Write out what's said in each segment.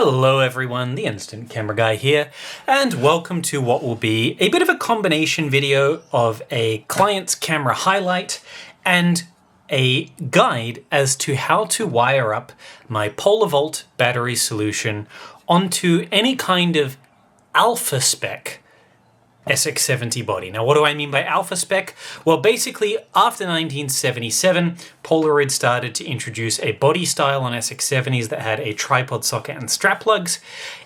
Hello everyone, the Instant Camera Guy here, and welcome to what will be a bit of a combination video of a client's camera highlight and a guide as to how to wire up my PolaVolt battery solution onto any kind of alpha spec SX-70 body. Now, what do I mean by alpha spec? Well, basically, after 1977, Polaroid started to introduce a body style on SX-70s that had a tripod socket and strap lugs.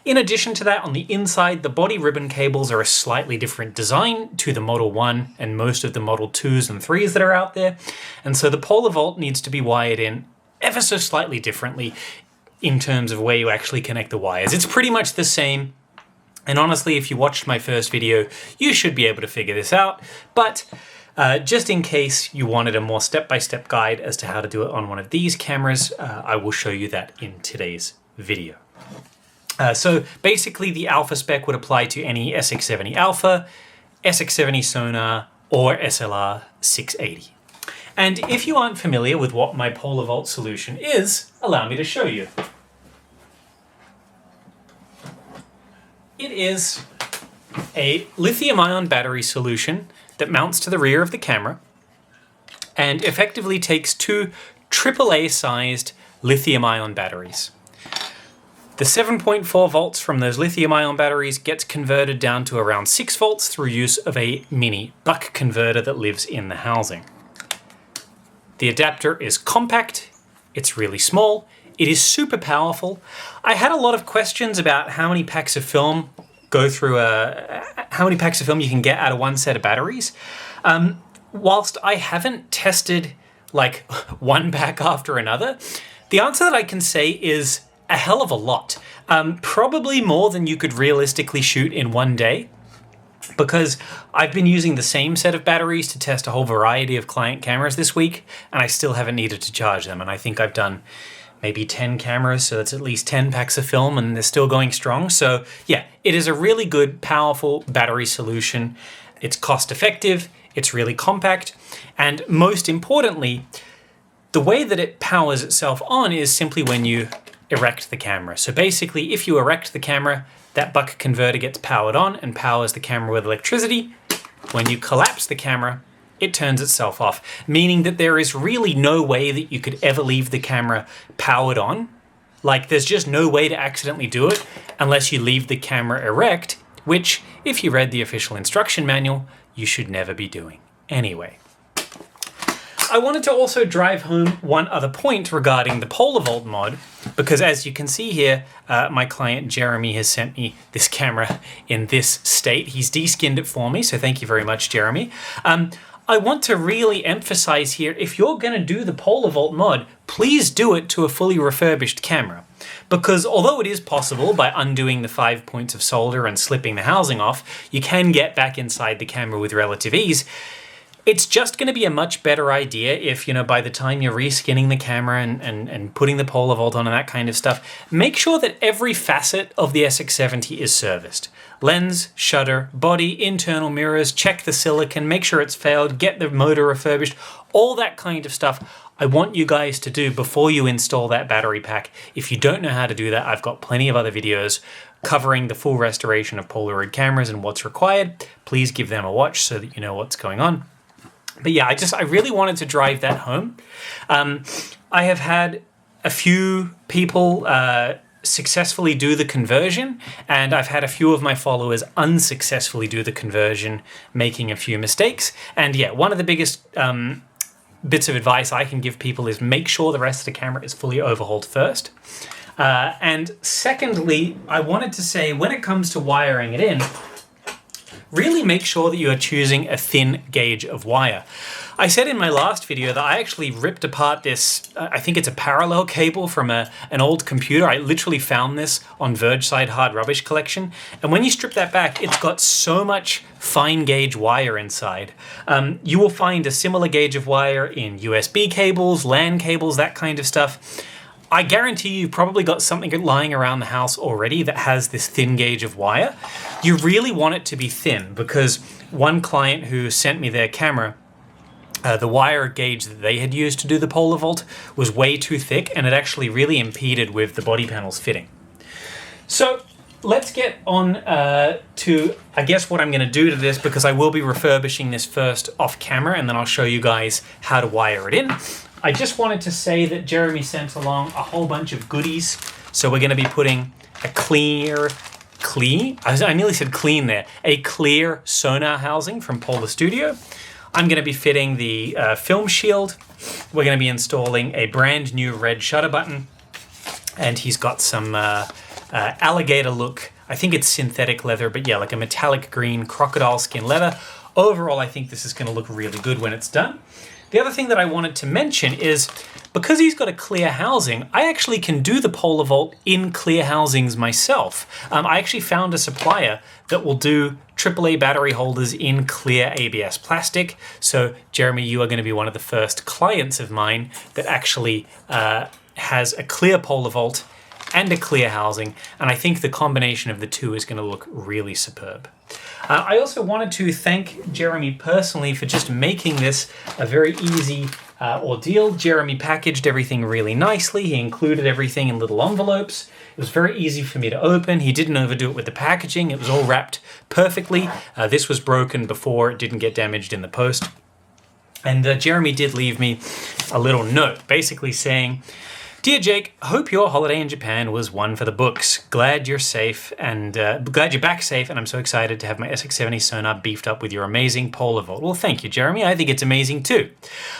In addition to that, on the inside, the body ribbon cables are a slightly different design to the Model 1 and most of the Model 2s and 3s that are out there. And so the PolaVolt needs to be wired in ever so slightly differently in terms of where you actually connect the wires. It's pretty much the same. And honestly, if you watched my first video, you should be able to figure this out. But just in case you wanted a more step-by-step guide as to how to do it on one of these cameras, I will show you that in today's video. So basically, the alpha spec would apply to any SX-70 Alpha, SX-70 Sonar, or SLR 680. And if you aren't familiar with what my PolaVolt solution is, allow me to show you. It is a lithium-ion battery solution that mounts to the rear of the camera and effectively takes two AAA-sized lithium-ion batteries. The 7.4 volts from those lithium-ion batteries gets converted down to around 6 volts through use of a mini buck converter that lives in the housing. The adapter is compact, it's really small, it is super powerful. I had a lot of questions about how many packs of film how many packs of film you can get out of one set of batteries. Whilst I haven't tested like one pack after another, the answer that I can say is a hell of a lot. Probably more than you could realistically shoot in one day, because I've been using the same set of batteries to test a whole variety of client cameras this week, and I still haven't needed to charge them. And I think I've done maybe 10 cameras, so that's at least 10 packs of film, and they're still going strong. So yeah, it is a really good, powerful battery solution. It's cost effective, it's really compact, and most importantly, the way that it powers itself on is simply when you erect the camera. So basically, if you erect the camera, that buck converter gets powered on and powers the camera with electricity. When you collapse the camera, it turns itself off, meaning that there is really no way that you could ever leave the camera powered on. Like, there's just no way to accidentally do it unless you leave the camera erect, which, if you read the official instruction manual, you should never be doing. Anyway, I wanted to also drive home one other point regarding the PolaVolt mod, because as you can see here, my client Jeremy has sent me this camera in this state. He's deskinned it for me, so thank you very much, Jeremy. I want to really emphasize here, if you're going to do the PolaVolt mod, please do it to a fully refurbished camera. Because although it is possible by undoing the 5 points of solder and slipping the housing off, you can get back inside the camera with relative ease. It's just going to be a much better idea if, by the time you're reskinning the camera and putting the PolaVolt on and that kind of stuff, make sure that every facet of the SX-70 is serviced. Lens, shutter, body, internal mirrors, check the silicon, make sure it's failed, get the motor refurbished, all that kind of stuff I want you guys to do before you install that battery pack. If you don't know how to do that, I've got plenty of other videos covering the full restoration of Polaroid cameras and what's required. Please give them a watch so that you know what's going on. But yeah, I really wanted to drive that home. I have had a few people successfully do the conversion, and I've had a few of my followers unsuccessfully do the conversion, making a few mistakes. And yeah, one of the biggest bits of advice I can give people is make sure the rest of the camera is fully overhauled first. And secondly, I wanted to say, when it comes to wiring it in, really make sure that you are choosing a thin gauge of wire. I said in my last video that I actually ripped apart this, I think it's a parallel cable from an old computer. I literally found this on VergeSide Hard Rubbish Collection. And when you strip that back, it's got so much fine gauge wire inside. You will find a similar gauge of wire in USB cables, LAN cables, that kind of stuff. I guarantee you've probably got something lying around the house already that has this thin gauge of wire. You really want it to be thin, because one client who sent me their camera, the wire gauge that they had used to do the PolaVolt was way too thick, and it actually really impeded with the body panel's fitting. So let's get on to, I guess, what I'm going to do to this, because I will be refurbishing this first off camera, and then I'll show you guys how to wire it in. I just wanted to say that Jeremy sent along a whole bunch of goodies. So we're going to be putting a I nearly said clean there, a clear Sonar housing from Polar Studio. I'm going to be fitting the film shield. We're going to be installing a brand new red shutter button, and he's got some alligator look. I think it's synthetic leather, but yeah, like a metallic green crocodile skin leather. Overall, I think this is going to look really good when it's done. The other thing that I wanted to mention is, because he's got a clear housing, I actually can do the PolaVolt in clear housings myself. I actually found a supplier that will do AAA battery holders in clear ABS plastic. So Jeremy, you are going to be one of the first clients of mine that actually has a clear PolaVolt and a clear housing, and I think the combination of the two is going to look really superb. I also wanted to thank Jeremy personally for just making this a very easy ordeal. Jeremy packaged everything really nicely. He included everything in little envelopes. It was very easy for me to open. He didn't overdo it with the packaging. It was all wrapped perfectly. This was broken before it didn't get damaged in the post. And Jeremy did leave me a little note basically saying, "Dear Jake, hope your holiday in Japan was one for the books. Glad you're safe and glad you're back safe, and I'm so excited to have my SX-70 Sonar beefed up with your amazing PolaVolt." Well, thank you, Jeremy. I think it's amazing too.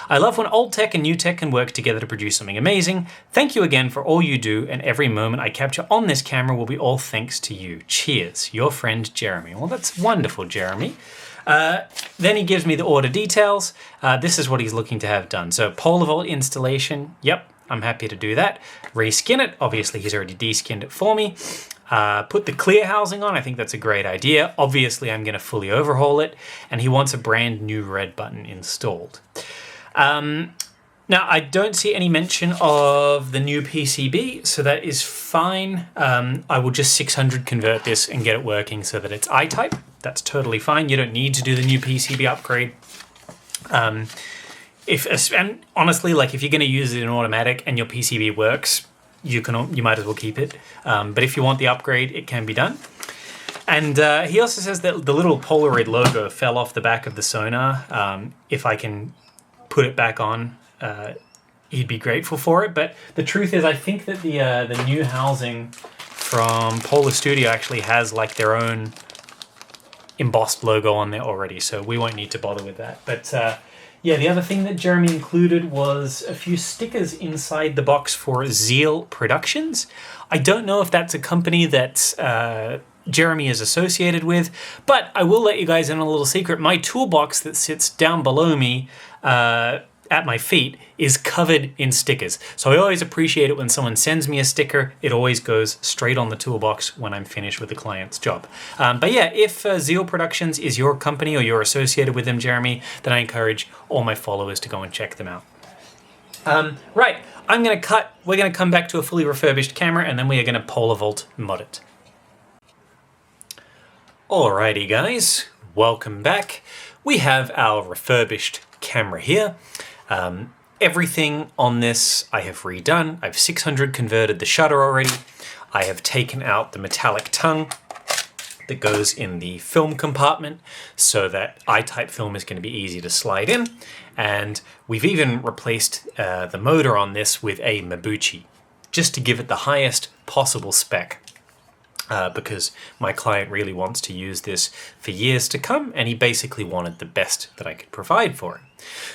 I love when old tech and new tech can work together to produce something amazing. Thank you again for all you do, and every moment I capture on this camera will be all thanks to you. Cheers, your friend Jeremy. Well, that's wonderful, Jeremy. Then he gives me the order details. This is what he's looking to have done. So PolaVolt installation, yep. I'm happy to do that. Reskin it. Obviously, he's already deskinned it for me. Put the clear housing on. I think that's a great idea. Obviously, I'm going to fully overhaul it. And he wants a brand new red button installed. Now, I don't see any mention of the new PCB, so that is fine. I will just 600 convert this and get it working so that it's I-type. That's totally fine. You don't need to do the new PCB upgrade. And honestly, like if you're going to use it in automatic and your PCB works, you might as well keep it. But if you want the upgrade, it can be done. And he also says that the little Polaroid logo fell off the back of the Sonar. If I can put it back on, he'd be grateful for it. But the truth is, I think that the new housing from Polar Studio actually has like their own embossed logo on there already, so we won't need to bother with that. But yeah, the other thing that Jeremy included was a few stickers inside the box for Zeal Productions. I don't know if that's a company that Jeremy is associated with, but I will let you guys in on a little secret. My toolbox that sits down below me at my feet is covered in stickers. So I always appreciate it when someone sends me a sticker. It always goes straight on the toolbox when I'm finished with the client's job. But yeah, if Zeal Productions is your company or you're associated with them, Jeremy, then I encourage all my followers to go and check them out. Right, I'm going to cut. We're going to come back to a fully refurbished camera, and then we are going to PolaVolt mod it. Alrighty guys, welcome back. We have our refurbished camera here. Everything on this I have redone. I've 600 converted the shutter already. I have taken out the metallic tongue that goes in the film compartment so that I-type film is going to be easy to slide in. And we've even replaced the motor on this with a Mabuchi, just to give it the highest possible spec. Because my client really wants to use this for years to come, and he basically wanted the best that I could provide for him.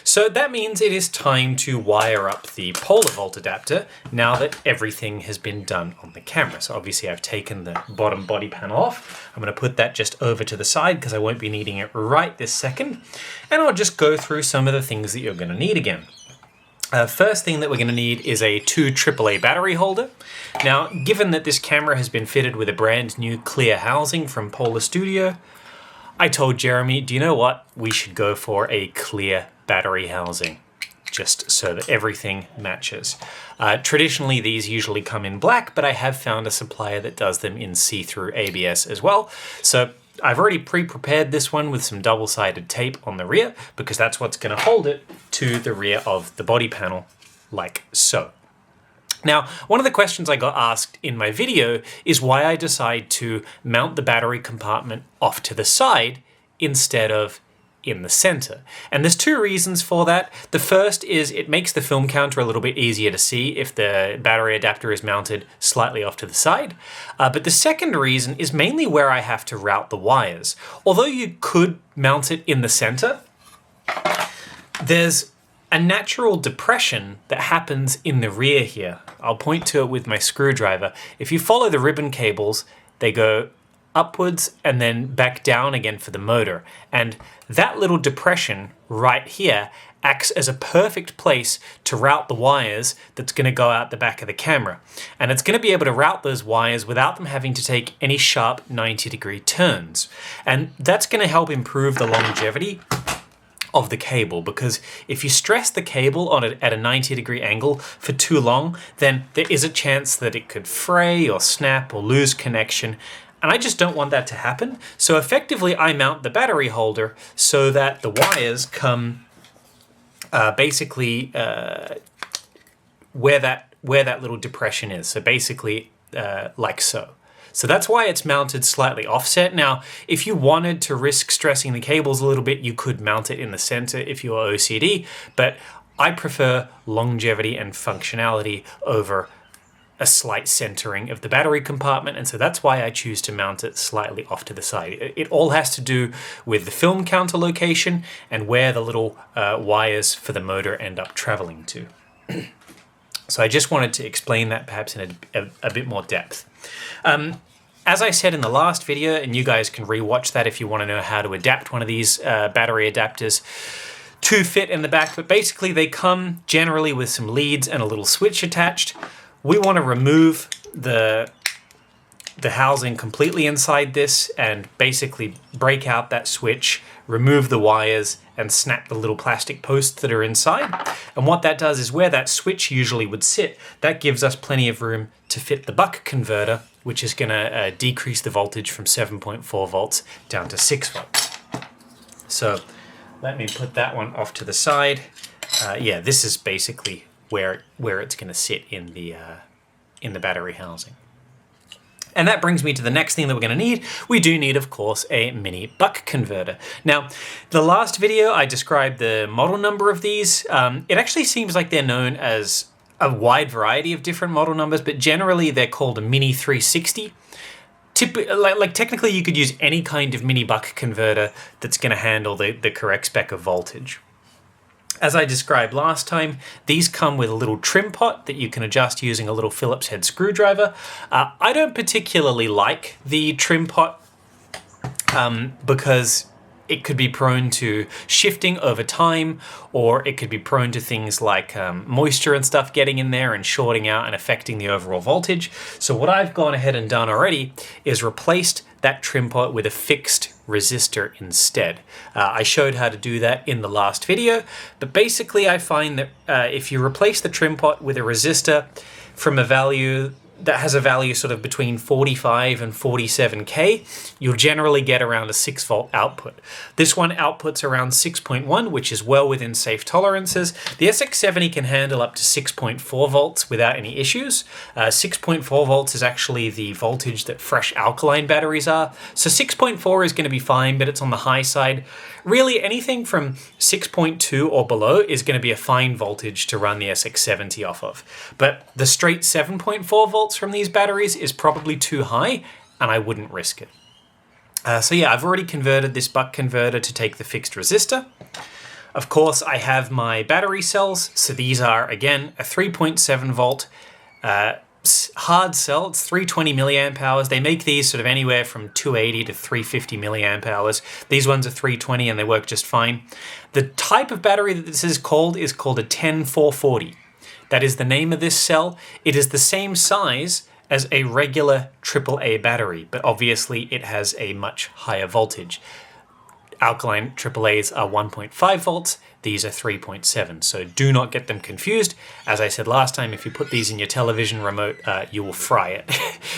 So that means it is time to wire up the PolaVolt adapter now that everything has been done on the camera. So obviously I've taken the bottom body panel off. I'm going to put that just over to the side because I won't be needing it right this second. And I'll just go through some of the things that you're going to need again. First thing that we're going to need is a 2 AAA battery holder. Now, given that this camera has been fitted with a brand new clear housing from Polar Studio, I told Jeremy, do you know what? We should go for a clear battery housing, just so that everything matches. Traditionally, these usually come in black, but I have found a supplier that does them in see-through ABS as well. So I've already pre-prepared this one with some double-sided tape on the rear, because that's what's going to hold it to the rear of the body panel, like so. Now, one of the questions I got asked in my video is why I decide to mount the battery compartment off to the side instead of in the center. And there's two reasons for that. The first is it makes the film counter a little bit easier to see if the battery adapter is mounted slightly off to the side. But the second reason is mainly where I have to route the wires. Although you could mount it in the center, there's a natural depression that happens in the rear here. I'll point to it with my screwdriver. If you follow the ribbon cables, they go upwards and then back down again for the motor. And that little depression right here acts as a perfect place to route the wires that's going to go out the back of the camera. And it's going to be able to route those wires without them having to take any sharp 90-degree turns. And that's going to help improve the longevity of the cable, because if you stress the cable on it at a 90-degree angle for too long, then there is a chance that it could fray or snap or lose connection. And I just don't want that to happen. So effectively, I mount the battery holder so that the wires come basically where that little depression is. So basically like so. So that's why it's mounted slightly offset. Now, if you wanted to risk stressing the cables a little bit, you could mount it in the center if you are OCD, but I prefer longevity and functionality over a slight centering of the battery compartment, and so that's why I choose to mount it slightly off to the side. It all has to do with the film counter location and where the little wires for the motor end up traveling to. So I just wanted to explain that perhaps in a bit more depth. As I said in the last video, and you guys can rewatch that if you want to know how to adapt one of these battery adapters to fit in the back, but basically they come generally with some leads and a little switch attached. We want to remove the housing completely inside this and basically break out that switch, remove the wires, and snap the little plastic posts that are inside. And what that does is where that switch usually would sit, that gives us plenty of room to fit the buck converter, which is going to decrease the voltage from 7.4 volts down to 6 volts. So let me put that one off to the side. Yeah, this is basically where it's going to sit in the battery housing. And that brings me to the next thing that we're going to need. We do need, of course, a mini buck converter. Now, the last video I described the model number of these. It actually seems like they're known as a wide variety of different model numbers, but generally they're called a mini 360. Technically you could use any kind of mini buck converter that's going to handle the correct spec of voltage. As I described last time, these come with a little trim pot that you can adjust using a little Phillips head screwdriver. I don't particularly like the trim pot because it could be prone to shifting over time, or it could be prone to things like moisture and stuff getting in there and shorting out and affecting the overall voltage. So what I've gone ahead and done already is replaced that trim pot with a fixed resistor instead. I showed how to do that in the last video, but basically I find that if you replace the trim pot with a resistor from a value that has a value sort of between 45 and 47K, you'll generally get around a 6 volt output. This one outputs around 6.1, which is well within safe tolerances. The SX-70 can handle up to 6.4 volts without any issues. 6.4 volts is actually the voltage that fresh alkaline batteries are. So 6.4 is going to be fine, but it's on the high side. Really, anything from 6.2 or below is going to be a fine voltage to run the SX-70 off of. But the straight 7.4 volts from these batteries is probably too high, and I wouldn't risk it. So yeah, I've already converted this buck converter to take the fixed resistor. Of course, I have my battery cells. So these are, again, a 3.7 volt hard cell. It's 320 milliamp hours. They make these sort of anywhere from 280 to 350 milliamp hours. These ones are 320 and they work just fine. The type of battery that this is called a 10440. That is the name of this cell. It is the same size as a regular AAA battery, but obviously it has a much higher voltage. Alkaline AAAs are 1.5 volts. these are 3.7. So do not get them confused. As I said last time, if you put these in your television remote, you will fry it.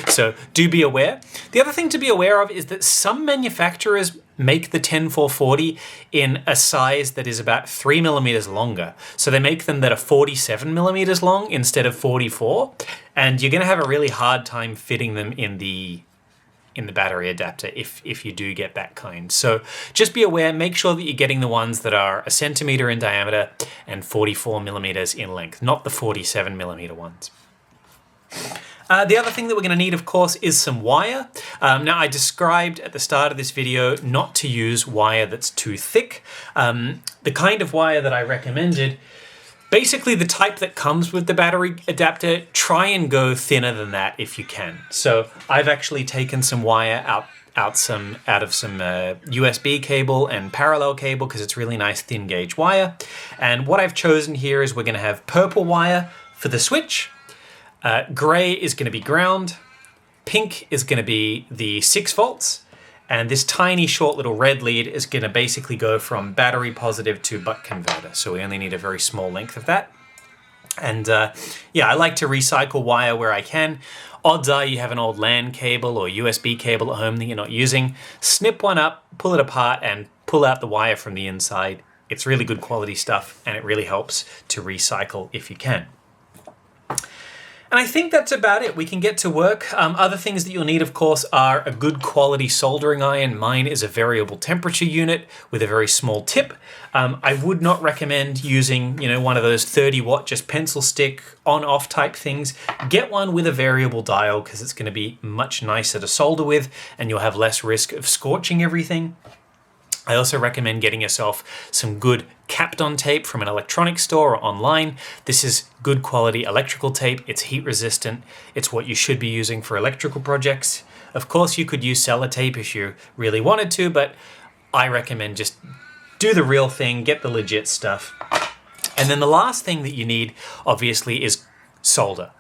So do be aware. The other thing to be aware of is that some manufacturers make the 10440 in a size that is about 3 millimeters longer. So they make them that are 47 millimeters long instead of 44. And you're going to have a really hard time fitting them in the battery adapter if you do get that kind. So just be aware, make sure that you're getting the ones that are a centimeter in diameter and 44 millimeters in length, not the 47 millimeter ones. The other thing that we're going to need, of course, is some wire. Now, I described at the start of this video not to use wire that's too thick. The kind of wire that I recommended, basically the type that comes with the battery adapter, try and go thinner than that if you can. So I've actually taken some wire out of some USB cable and parallel cable because it's really nice thin gauge wire. And what I've chosen here is we're going to have purple wire for the switch. Gray is going to be ground, pink is going to be the 6 volts, and this tiny short little red lead is going to basically go from battery positive to buck converter. So we only need a very small length of that. And yeah, I like to recycle wire where I can. Odds are you have an old LAN cable or USB cable at home that you're not using. Snip one up, pull it apart, and pull out the wire from the inside. It's really good quality stuff, and it really helps to recycle if you can. And I think that's about it. We can get to work. Other things that you'll need, of course, are a good quality soldering iron. Mine is a variable temperature unit with a very small tip. I would not recommend using, one of those 30-watt just pencil stick on-off type things. Get one with a variable dial because it's going to be much nicer to solder with, and you'll have less risk of scorching everything. I also recommend getting yourself some good Kapton tape from an electronics store or online. This is good quality electrical tape. It's heat resistant. It's what you should be using for electrical projects. Of course, you could use sellotape if you really wanted to, but I recommend just do the real thing, get the legit stuff. And then the last thing that you need, obviously, is solder.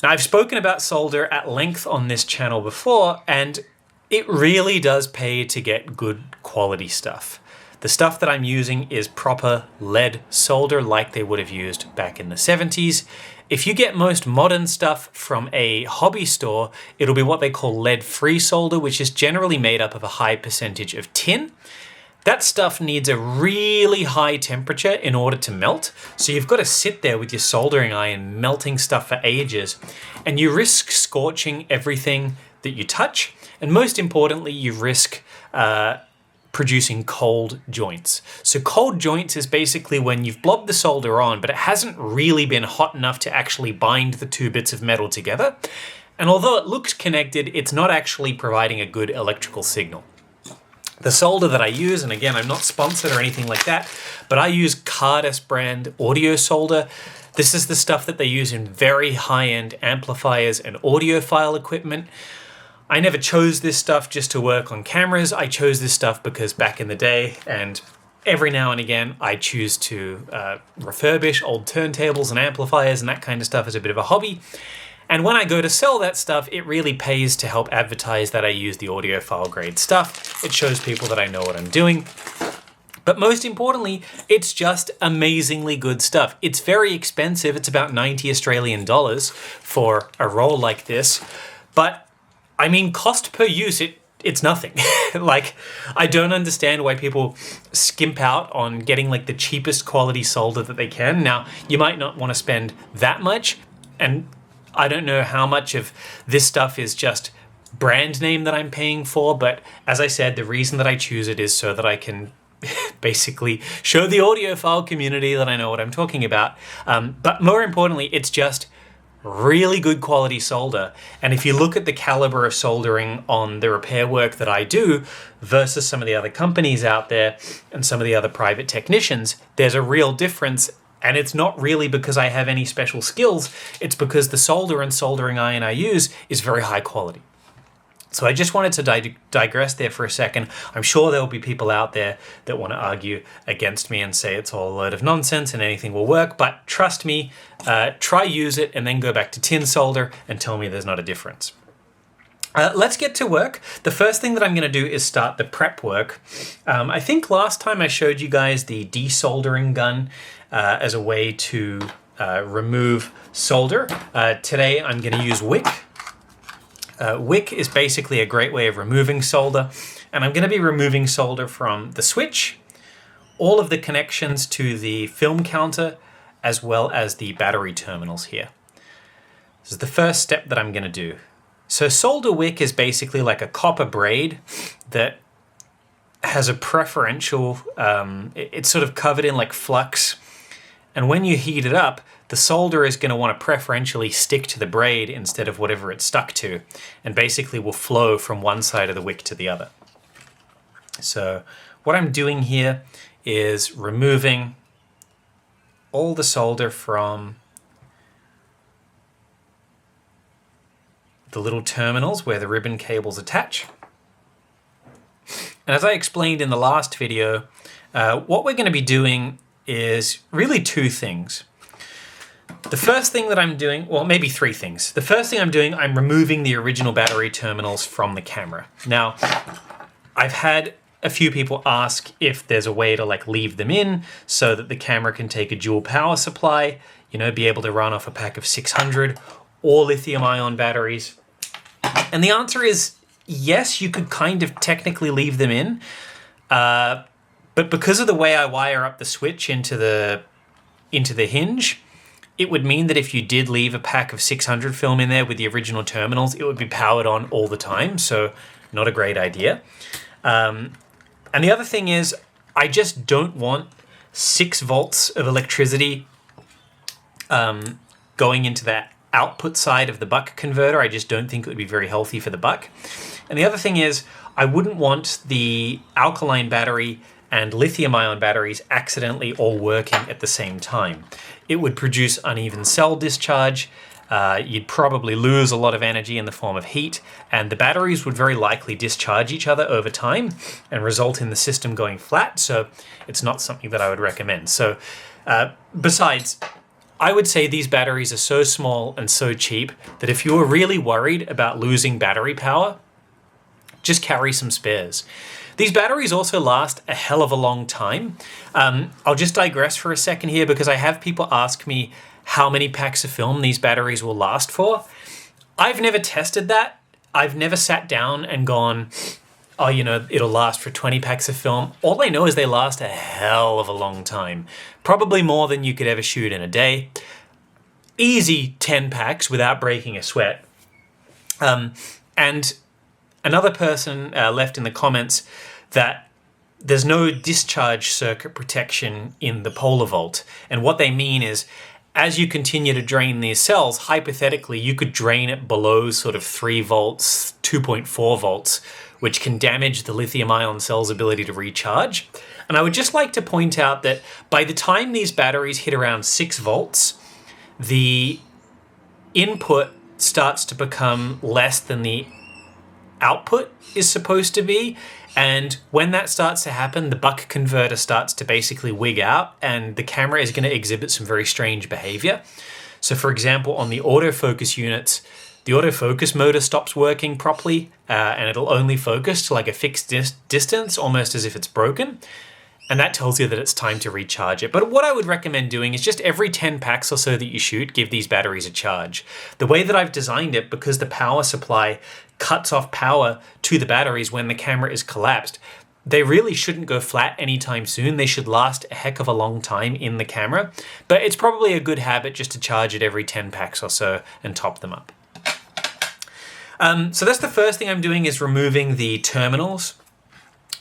Now, I've spoken about solder at length on this channel before, and it really does pay to get good quality stuff. The stuff that I'm using is proper lead solder like they would have used back in the 70s. If you get most modern stuff from a hobby store, it'll be what they call lead-free solder, which is generally made up of a high percentage of tin. That stuff needs a really high temperature in order to melt. So you've got to sit there with your soldering iron melting stuff for ages, and you risk scorching everything that you touch. And most importantly, you risk producing cold joints. So cold joints is basically when you've blobbed the solder on, but it hasn't really been hot enough to actually bind the two bits of metal together. And although it looks connected, it's not actually providing a good electrical signal. The solder that I use, and again, I'm not sponsored or anything like that, but I use Cardus brand audio solder. This is the stuff that they use in very high-end amplifiers and audiophile equipment. I never chose this stuff just to work on cameras. I chose this stuff because back in the day, and every now and again, I choose to refurbish old turntables and amplifiers and that kind of stuff as a bit of a hobby. And when I go to sell that stuff, it really pays to help advertise that I use the audiophile grade stuff. It shows people that I know what I'm doing. But most importantly, it's just amazingly good stuff. It's very expensive. It's about 90 Australian dollars for a roll like this. But I mean, cost per use, it's nothing. Like, I don't understand why people skimp out on getting like the cheapest quality solder that they can. Now, you might not want to spend that much, and I don't know how much of this stuff is just brand name that I'm paying for, but as I said, the reason that I choose it is so that I can basically show the audiophile community that I know what I'm talking about. But more importantly, it's just really good quality solder. And if you look at the caliber of soldering on the repair work that I do versus some of the other companies out there and some of the other private technicians, there's a real difference. And it's not really because I have any special skills. It's because the solder and soldering iron I use is very high quality. So I just wanted to digress there for a second. I'm sure there will be people out there that want to argue against me and say it's all a load of nonsense and anything will work. But trust me, try use it and then go back to tin solder and tell me there's not a difference. Let's get to work. The first thing that I'm going to do is start the prep work. I think last time I showed you guys the desoldering gun as a way to remove solder. Today I'm going to use wick. Wick is basically a great way of removing solder, and I'm going to be removing solder from the switch, all of the connections to the film counter, as well as the battery terminals here. This is the first step that I'm going to do. So solder wick is basically like a copper braid that has a preferential, it's sort of covered in like flux, and when you heat it up, the solder is going to want to preferentially stick to the braid instead of whatever it's stuck to, and basically will flow from one side of the wick to the other. So what I'm doing here is removing all the solder from the little terminals where the ribbon cables attach. And as I explained in the last video, what we're going to be doing is really two things. The first thing that I'm doing, well, maybe three things. The first thing I'm doing, I'm removing the original battery terminals from the camera. Now, I've had a few people ask if there's a way to like leave them in so that the camera can take a dual power supply, you know, be able to run off a pack of 600 or lithium ion batteries. And the answer is yes, you could kind of technically leave them in. But because of the way I wire up the switch into the hinge, it would mean that if you did leave a pack of 600 film in there with the original terminals, it would be powered on all the time. So not a great idea. And the other thing is, I just don't want 6 volts of electricity going into that output side of the buck converter. I just don't think it would be very healthy for the buck. And the other thing is, I wouldn't want the alkaline battery and lithium ion batteries accidentally all working at the same time. It would produce uneven cell discharge. You'd probably lose a lot of energy in the form of heat, and the batteries would very likely discharge each other over time and result in the system going flat. So it's not something that I would recommend. So besides, I would say these batteries are so small and so cheap that if you're really worried about losing battery power, just carry some spares. These batteries also last a hell of a long time. I'll just digress for a second here because I have people ask me how many packs of film these batteries will last for. I've never tested that. I've never sat down and gone, oh, you know, it'll last for 20 packs of film. All I know is they last a hell of a long time. Probably more than you could ever shoot in a day. Easy 10 packs without breaking a sweat. And another person left in the comments that there's no discharge circuit protection in the PolaVolt. And what they mean is, as you continue to drain these cells, hypothetically, you could drain it below sort of 3 volts, 2.4 volts, which can damage the lithium ion cell's ability to recharge. And I would just like to point out that by the time these batteries hit around 6 volts, the input starts to become less than the output is supposed to be. And when that starts to happen, the buck converter starts to basically wig out, and the camera is going to exhibit some very strange behavior. So for example, on the autofocus units, the autofocus motor stops working properly, and it'll only focus to like a fixed distance, almost as if it's broken. And that tells you that it's time to recharge it. But what I would recommend doing is just every 10 packs or so that you shoot, give these batteries a charge. The way that I've designed it, because the power supply cuts off power to the batteries when the camera is collapsed, they really shouldn't go flat anytime soon. They should last a heck of a long time in the camera. But it's probably a good habit just to charge it every 10 packs or so and top them up. So that's the first thing I'm doing, is removing the terminals.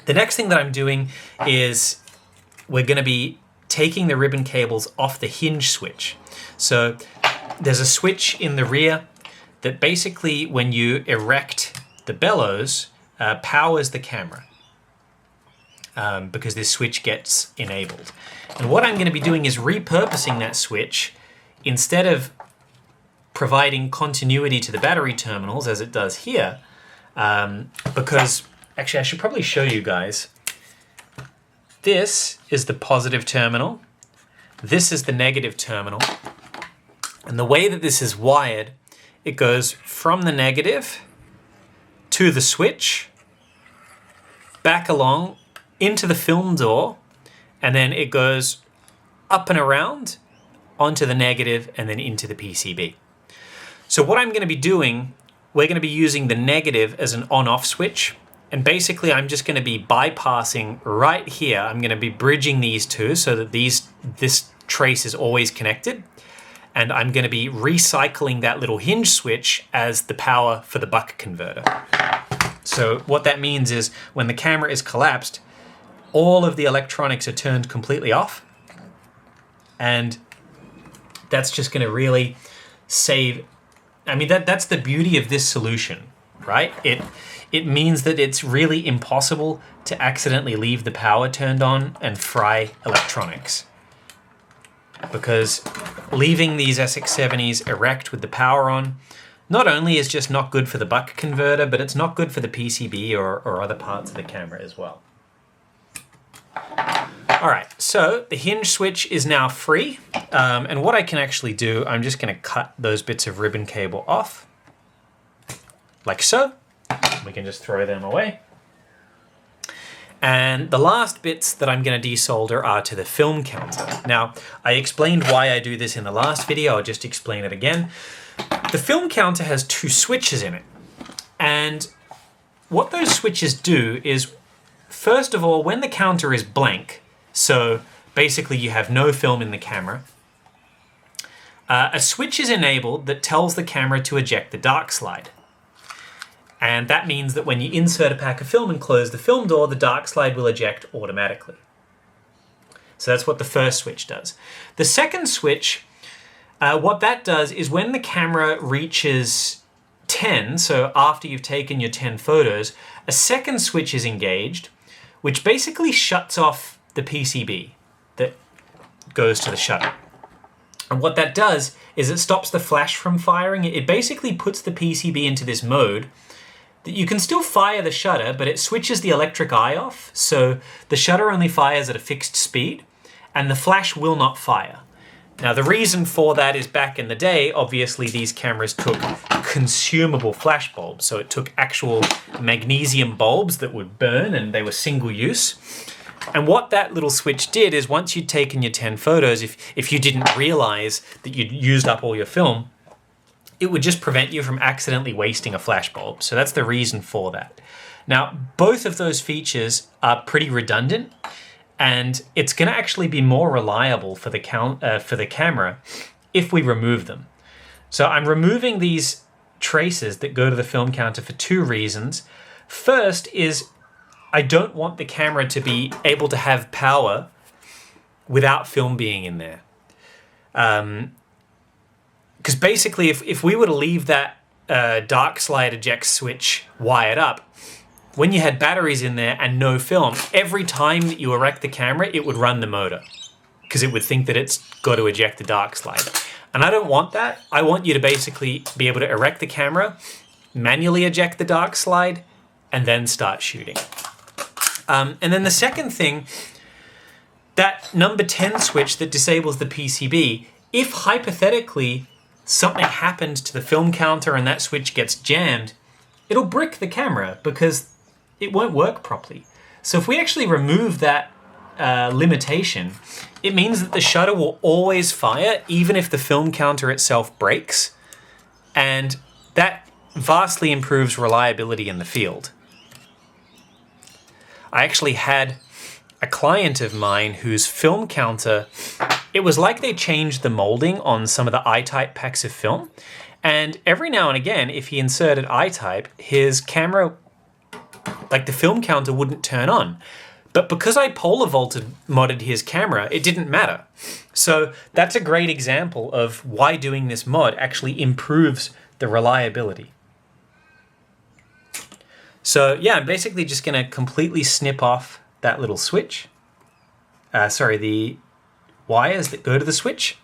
The next thing that I'm doing is we're going to be taking the ribbon cables off the hinge switch. So there's a switch in the rear that basically, when you erect the bellows, powers the camera because this switch gets enabled. And what I'm going to be doing is repurposing that switch. Instead of providing continuity to the battery terminals as it does here, because actually I should probably show you guys. This is the positive terminal. This is the negative terminal. And the way that this is wired, it goes from the negative to the switch, back along into the film door, and then it goes up and around onto the negative and then into the PCB. So what I'm going to be doing, we're going to be using the negative as an on-off switch. And basically I'm just going to be bypassing right here. I'm going to be bridging these two so that this trace is always connected. And I'm going to be recycling that little hinge switch as the power for the buck converter. So what that means is when the camera is collapsed, all of the electronics are turned completely off. And that's just going to really save. I mean, that's the beauty of this solution, right? It means that it's really impossible to accidentally leave the power turned on and fry electronics. Because leaving these SX-70s erect with the power on not only is just not good for the buck converter, but it's not good for the PCB or other parts of the camera as well. All right, so the hinge switch is now free. And what I can actually do, I'm just going to cut those bits of ribbon cable off, like so. We can just throw them away. And the last bits that I'm going to desolder are to the film counter. Now, I explained why I do this in the last video. I'll just explain it again. The film counter has two switches in it. And what those switches do is, first of all, when the counter is blank, so basically you have no film in the camera, a switch is enabled that tells the camera to eject the dark slide. And that means that when you insert a pack of film and close the film door, the dark slide will eject automatically. So that's what the first switch does. The second switch, what that does is when the camera reaches 10, so after you've taken your 10 photos, a second switch is engaged, which basically shuts off the PCB that goes to the shutter. And what that does is it stops the flash from firing. It basically puts the PCB into this mode that you can still fire the shutter, but it switches the electric eye off, so the shutter only fires at a fixed speed, and the flash will not fire. Now, the reason for that is back in the day, obviously these cameras took consumable flash bulbs, so it took actual magnesium bulbs that would burn, and they were single use. And what that little switch did is once you'd taken your 10 photos, if you didn't realize that you'd used up all your film, it would just prevent you from accidentally wasting a flash bulb. So that's the reason for that. Now, both of those features are pretty redundant, and it's going to actually be more reliable for the camera if we remove them. So I'm removing these traces that go to the film counter for two reasons. First is I don't want the camera to be able to have power without film being in there. Because basically, if we were to leave that dark slide eject switch wired up, when you had batteries in there and no film, every time that you erect the camera, it would run the motor because it would think that it's got to eject the dark slide. And I don't want that. I want you to basically be able to erect the camera, manually eject the dark slide, and then start shooting. And then the second thing, that number 10 switch that disables the PCB, if hypothetically something happened to the film counter and that switch gets jammed, it'll brick the camera because it won't work properly. So if we actually remove that limitation, it means that the shutter will always fire even if the film counter itself breaks, and that vastly improves reliability in the field. I actually had a client of mine whose film counter, it was like they changed the molding on some of the I-type packs of film. And every now and again, if he inserted I-type, his camera, like the film counter wouldn't turn on. But because I PolaVolted modded his camera, it didn't matter. So that's a great example of why doing this mod actually improves the reliability. So yeah, I'm basically just going to completely snip off that little switch. The wires that go to the switch.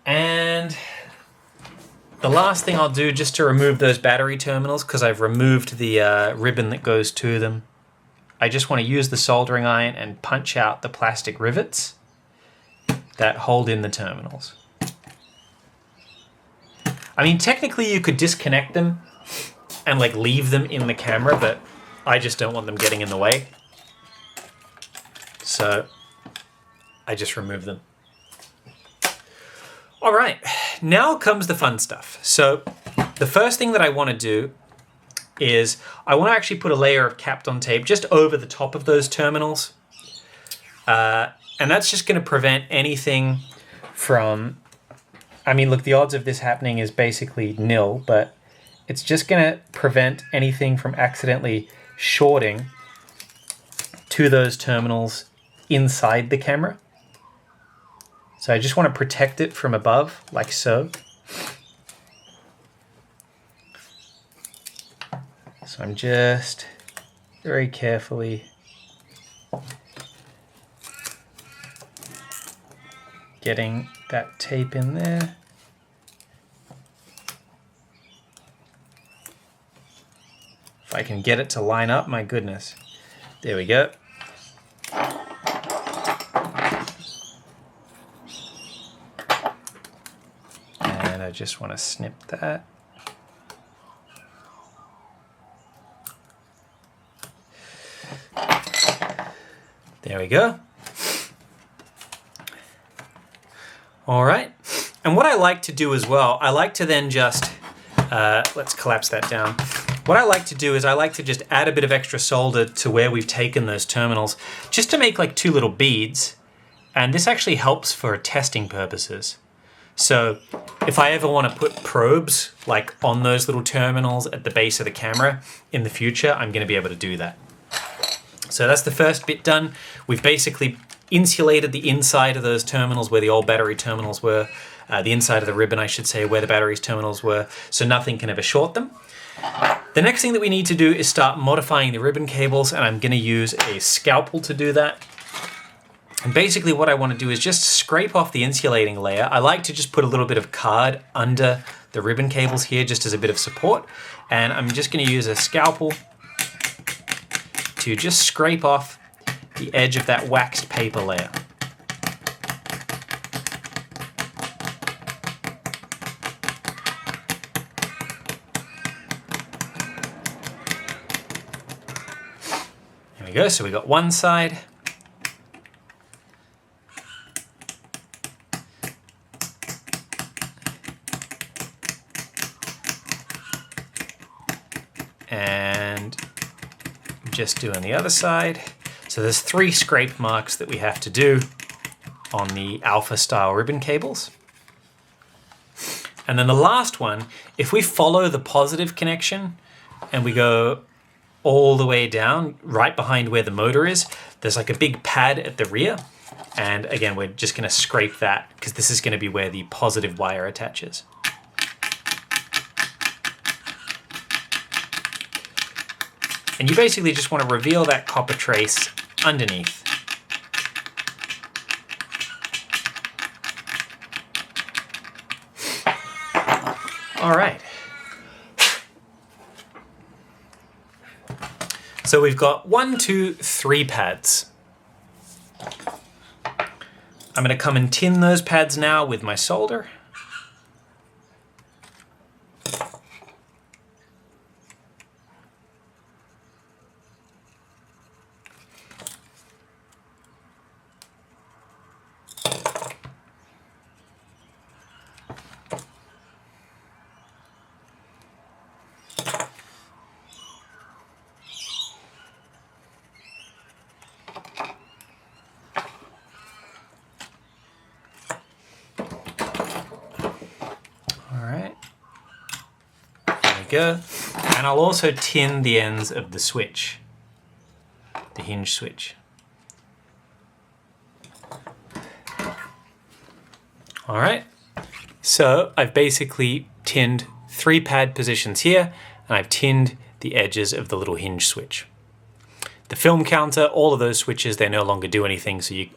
And the last thing I'll do just to remove those battery terminals, because I've removed the ribbon that goes to them, I just want to use the soldering iron and punch out the plastic rivets that hold in the terminals. I mean, technically you could disconnect them and like leave them in the camera, but I just don't want them getting in the way. So I just remove them. All right, now comes the fun stuff. So the first thing that I want to do is I want to actually put a layer of Kapton tape just over the top of those terminals. And that's just going to prevent anything from, I mean, look, the odds of this happening is basically nil, but it's just going to prevent anything from accidentally shorting to those terminals inside the camera. So I just want to protect it from above, like so. So I'm just very carefully getting that tape in there. If I can get it to line up, my goodness. There we go. And I just want to snip that. There we go. All right. And what I like to do as well, I like to then just, let's collapse that down. What I like to do is I like to just add a bit of extra solder to where we've taken those terminals, just to make like two little beads. And this actually helps for testing purposes. So if I ever want to put probes like on those little terminals at the base of the camera in the future, I'm going to be able to do that. So that's the first bit done. We've basically insulated the inside of those terminals where the old battery terminals were, the inside of the ribbon, I should say, where the battery's terminals were, so nothing can ever short them. The next thing that we need to do is start modifying the ribbon cables, and I'm going to use a scalpel to do that. And basically what I want to do is just scrape off the insulating layer. I like to just put a little bit of card under the ribbon cables here just as a bit of support, and I'm just going to use a scalpel to just scrape off the edge of that waxed paper layer. There we go, so we got one side. And just doing the other side. So there's 3 scrape marks that we have to do on the alpha style ribbon cables. And then the last one, if we follow the positive connection and we go all the way down right behind where the motor is, there's like a big pad at the rear. And again, we're just going to scrape that because this is going to be where the positive wire attaches. And you basically just want to reveal that copper trace underneath. All right. So we've got 1, 2, 3 pads. I'm going to come and tin those pads now with my solder. Go. And I'll also tin the ends of the switch, the hinge switch. All right, so I've basically tinned 3 pad positions here, and I've tinned the edges of the little hinge switch. The film counter, all of those switches, they no longer do anything. So you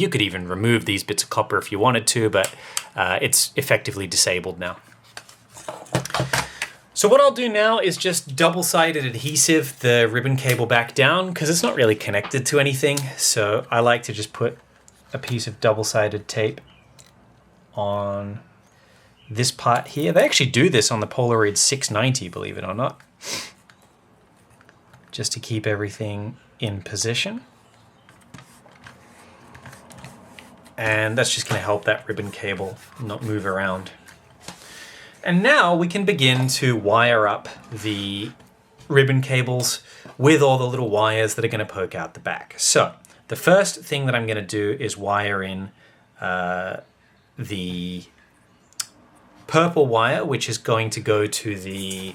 could even remove these bits of copper if you wanted to, but it's effectively disabled now. So what I'll do now is just double-sided adhesive the ribbon cable back down because it's not really connected to anything. So I like to just put a piece of double-sided tape on this part here. They actually do this on the Polaroid 690, believe it or not, just to keep everything in position. And that's just going to help that ribbon cable not move around. And now we can begin to wire up the ribbon cables with all the little wires that are going to poke out the back. So the first thing that I'm going to do is wire in the purple wire, which is going to go to the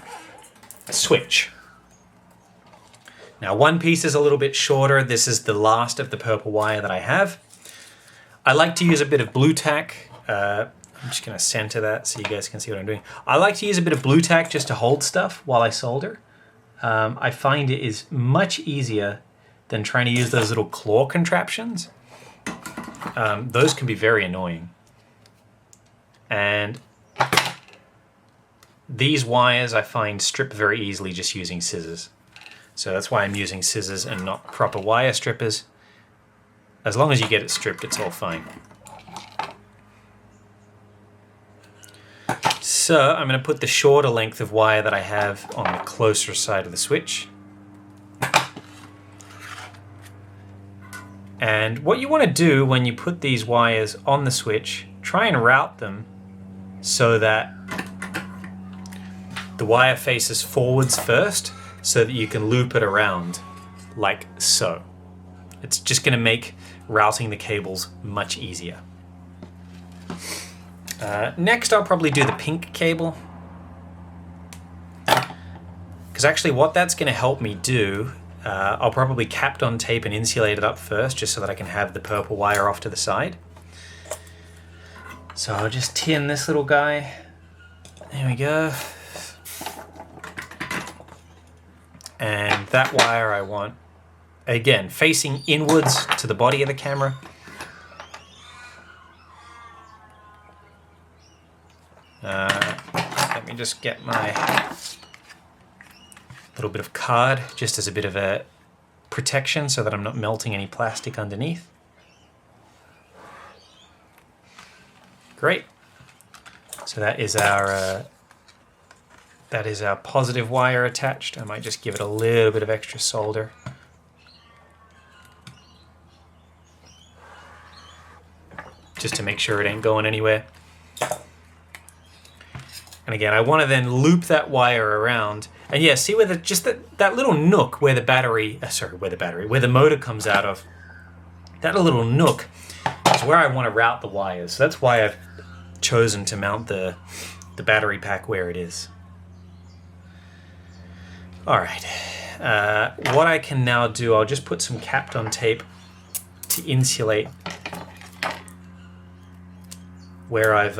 switch. Now, one piece is a little bit shorter. This is the last of the purple wire that I have. I like to use a bit of blue tack. I'm just going to center that so you guys can see what I'm doing. I like to use a bit of blue tack just to hold stuff while I solder. I find it is much easier than trying to use those little claw contraptions. Those can be very annoying. And these wires I find strip very easily just using scissors. So that's why I'm using scissors and not proper wire strippers. As long as you get it stripped, it's all fine. So I'm going to put the shorter length of wire that I have on the closer side of the switch. And what you want to do when you put these wires on the switch, try and route them so that the wire faces forwards first, so that you can loop it around like so. It's just going to make routing the cables much easier. Next, I'll probably do the pink cable, because actually what that's going to help me do, I'll probably capped on tape and insulate it up first, just so that I can have the purple wire off to the side. So I'll just tin this little guy. There we go. And that wire I want, again, facing inwards to the body of the camera. Let me just get my little bit of card just as a bit of a protection so that I'm not melting any plastic underneath. Great. So that is our positive wire attached. I might just give it a little bit of extra solder. Just to make sure it ain't going anywhere. And again, I want to then loop that wire around. And yeah, see where that little nook where where the motor comes out of, that little nook is where I want to route the wires. So that's why I've chosen to mount the battery pack where it is. All right, what I can now do, I'll just put some capped on tape to insulate where I've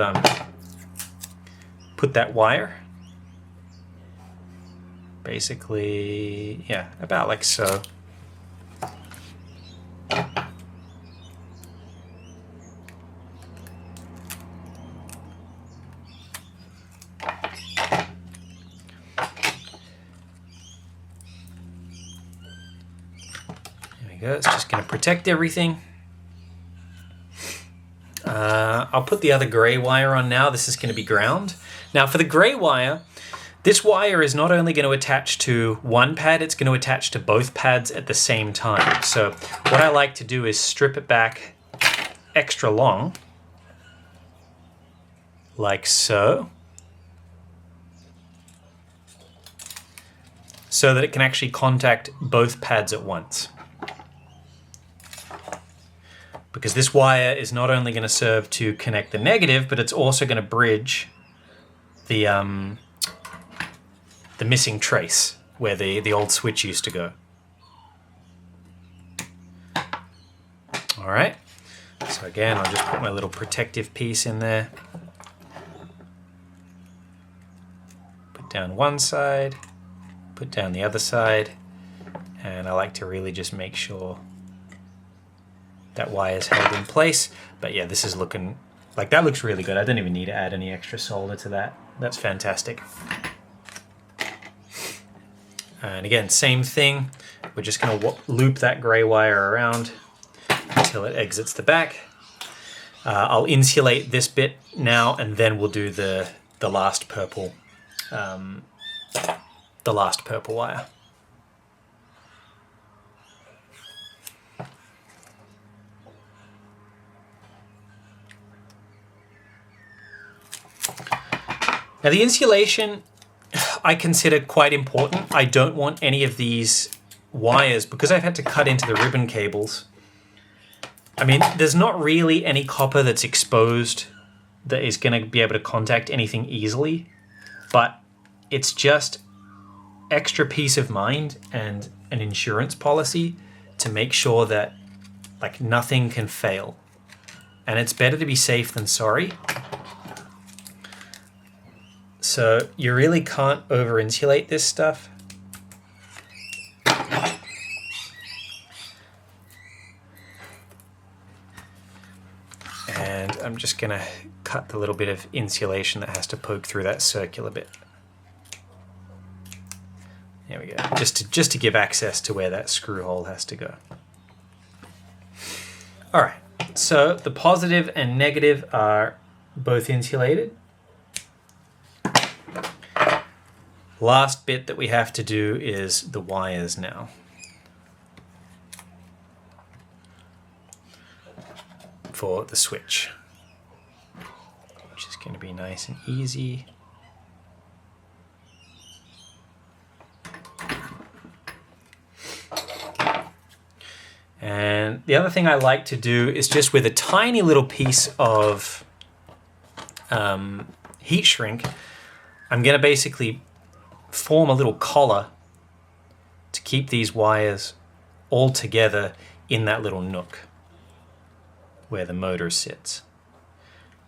put that wire. Basically, yeah, about like so. It's just going to protect everything. I'll put the other gray wire on now. This is going to be ground. Now for the gray wire, this wire is not only going to attach to one pad, it's going to attach to both pads at the same time. So what I like to do is strip it back extra long, like so, so that it can actually contact both pads at once. Because this wire is not only going to serve to connect the negative, but it's also going to bridge the missing trace where the old switch used to go. All right. So again, I'll just put my little protective piece in there. Put down one side, put down the other side, and I like to really just make sure that wire is held in place. But yeah, this is looking like that looks really good. I don't even need to add any extra solder to that. That's fantastic. And again, same thing. We're just going to loop that gray wire around until it exits the back. I'll insulate this bit now, and then we'll do the last purple wire. Now the insulation I consider quite important. I don't want any of these wires, because I've had to cut into the ribbon cables. I mean, there's not really any copper that's exposed that is going to be able to contact anything easily, but it's just extra peace of mind and an insurance policy to make sure that like nothing can fail. And it's better to be safe than sorry. So you really can't over insulate this stuff. And I'm just gonna cut the little bit of insulation that has to poke through that circular bit. There we go, just to give access to where that screw hole has to go. All right, so the positive and negative are both insulated. Last bit that we have to do is the wires now. For the switch, which is going to be nice and easy. And the other thing I like to do is just with a tiny little piece of heat shrink, I'm going to basically form a little collar to keep these wires all together in that little nook where the motor sits.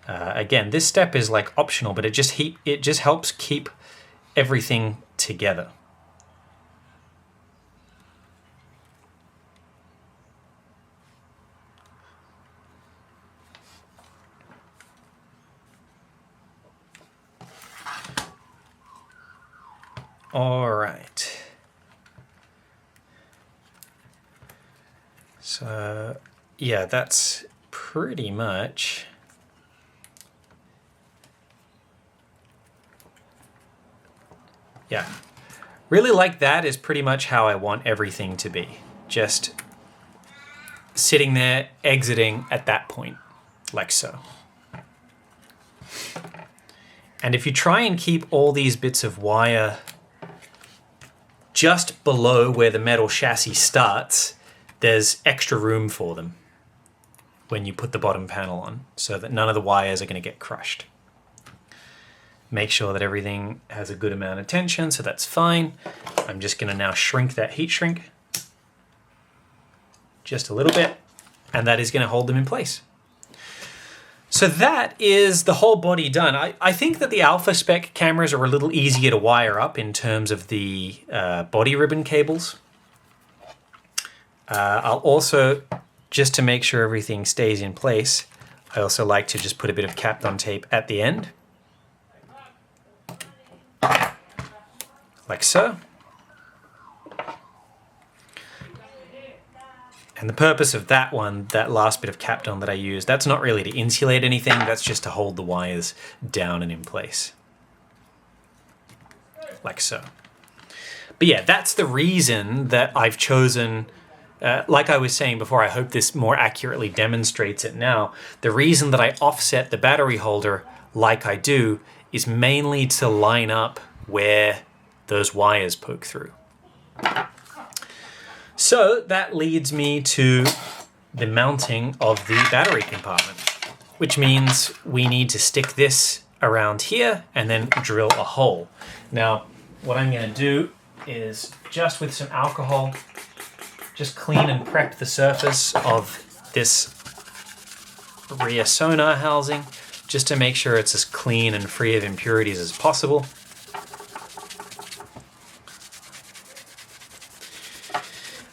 Again, this step is like optional, but it just helps keep everything together. All right. So, yeah, that's pretty much really like that is pretty much how I want everything to be. Just sitting there, exiting at that point, like so. And if you try and keep all these bits of wire just below where the metal chassis starts, there's extra room for them when you put the bottom panel on, so that none of the wires are going to get crushed. Make sure that everything has a good amount of tension, so that's fine. I'm just going to now shrink that heat shrink just a little bit, and that is going to hold them in place. So that is the whole body done. I think that the alpha spec cameras are a little easier to wire up in terms of the body ribbon cables. I'll also, just to make sure everything stays in place, I also like to just put a bit of Kapton tape at the end. Like so. And the purpose of that one, that last bit of Kapton that I used, that's not really to insulate anything, that's just to hold the wires down and in place. Like so. But yeah, that's the reason that I've chosen, like I was saying before, I hope this more accurately demonstrates it now. The reason that I offset the battery holder like I do is mainly to line up where those wires poke through. So that leads me to the mounting of the battery compartment, which means we need to stick this around here and then drill a hole. Now, what I'm going to do is just with some alcohol, just clean and prep the surface of this rear sonar housing, just to make sure it's as clean and free of impurities as possible.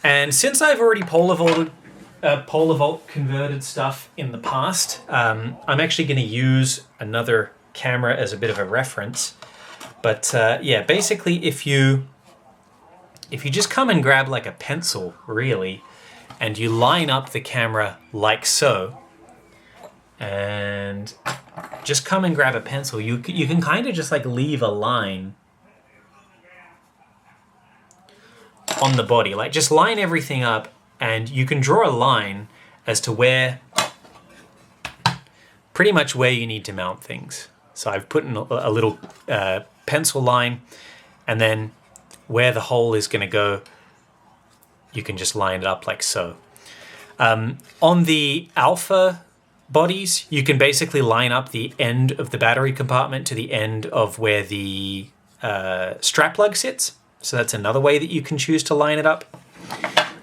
And since I've already PolaVolt converted stuff in the past, I'm actually going to use another camera as a bit of a reference. But yeah, basically if you just come and grab like a pencil, really, and you line up the camera like so, and just come and grab a pencil. You can kind of just like leave a line on the body, like just line everything up, and you can draw a line as to where, pretty much where you need to mount things. So I've put in a little pencil line, and then where the hole is going to go, you can just line it up like so. On the alpha bodies, you can basically line up the end of the battery compartment to the end of where the strap plug sits. So that's another way that you can choose to line it up.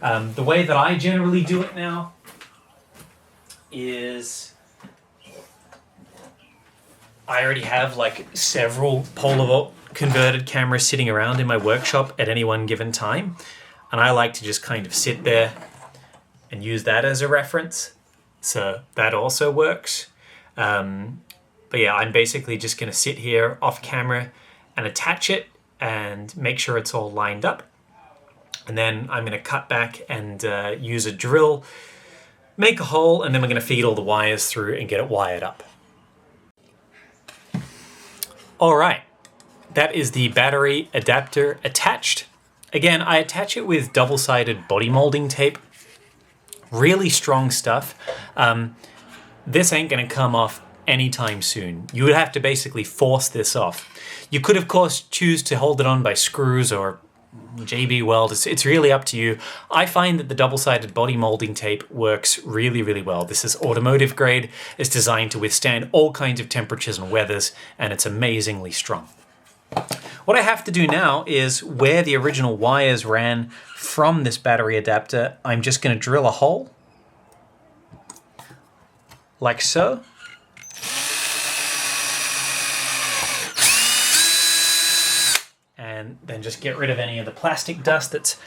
The way that I generally do it now is I already have like several PolaVolt converted cameras sitting around in my workshop at any one given time. And I like to just kind of sit there and use that as a reference. So that also works. But yeah, I'm basically just going to sit here off camera and attach it and make sure it's all lined up. And then I'm going to cut back and use a drill, make a hole, and then we're going to feed all the wires through and get it wired up. All right, that is the battery adapter attached. Again, I attach it with double-sided body molding tape. Really strong stuff. This ain't going to come off anytime soon. You would have to basically force this off. You could, of course, choose to hold it on by screws or JB Weld. It's really up to you. I find that the double-sided body molding tape works really, really well. This is automotive grade. It's designed to withstand all kinds of temperatures and weathers, and it's amazingly strong. What I have to do now is where the original wires ran from this battery adapter, I'm just going to drill a hole like so. And then just get rid of any of the plastic dust that's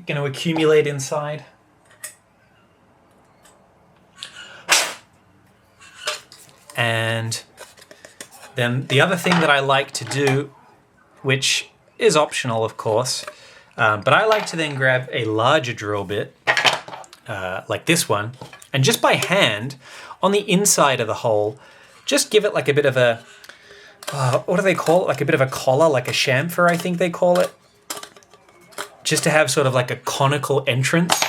going to accumulate inside. And then the other thing that I like to do, which is optional of course, but I like to then grab a larger drill bit, like this one, and just by hand, on the inside of the hole, just give it like a bit of a, what do they call it? Like a bit of a collar, like a chamfer, I think they call it. Just to have sort of like a conical entrance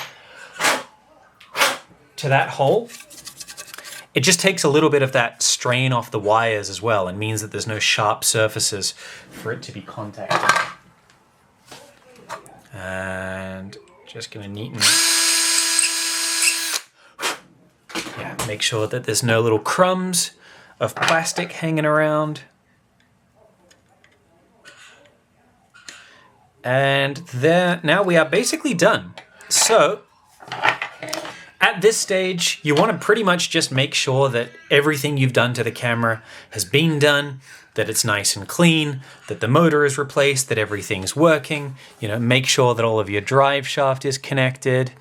to that hole. It just takes a little bit of that strain off the wires as well and means that there's no sharp surfaces for it to be contacted. And just going to neaten. Yeah, make sure that there's no little crumbs of plastic hanging around. And there, now we are basically done. So, at this stage, you want to pretty much just make sure that everything you've done to the camera has been done, that it's nice and clean, that the motor is replaced, that everything's working. You know, make sure that all of your drive shaft is connected.